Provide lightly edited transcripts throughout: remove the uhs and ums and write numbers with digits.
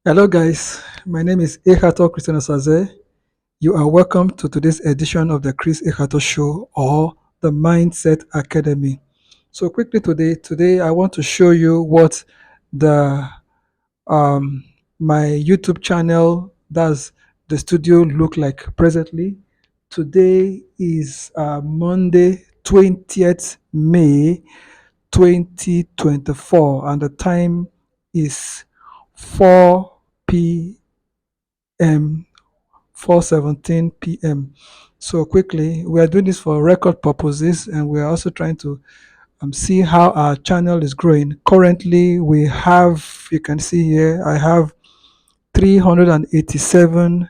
Hello, guys. My name is Ehato Christian Osaze. You are welcome to today's edition of the Chris Ehato Show or the Mindset Academy. So, quickly today I want to show you what the um, my YouTube channel does the studio look like presently. Today is Monday, 20th May 2024, and the time is 4 p.m. 4:17 p.m. So quickly, we are doing this for record purposes, and we are also trying to see how our channel is growing. Currently, we have, you can see here, I have 387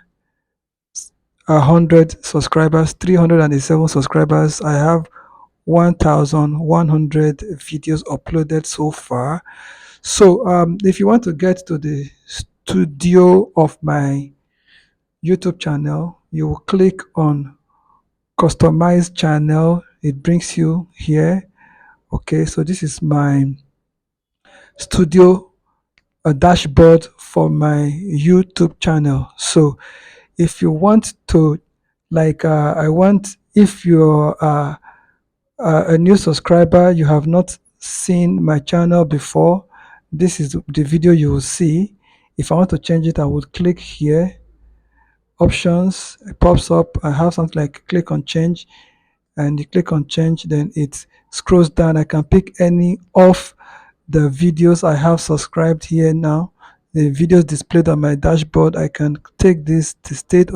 100 subscribers, 387 subscribers. I have 1,100 videos uploaded so far. So if you want to get to the studio of my YouTube channel, you will click on customize channel. It brings you here. Okay, so this is my studio, a dashboard for my YouTube channel. So if you want to, like, I want, if you're a new subscriber, you have not seen my channel before, this is the video you will see. If I want to change it, I would click here, options, it pops up. I have something like click on change, and you click on change, then it scrolls down. I can pick any of the videos I have subscribed here now. The videos displayed on my dashboard, I can take this to state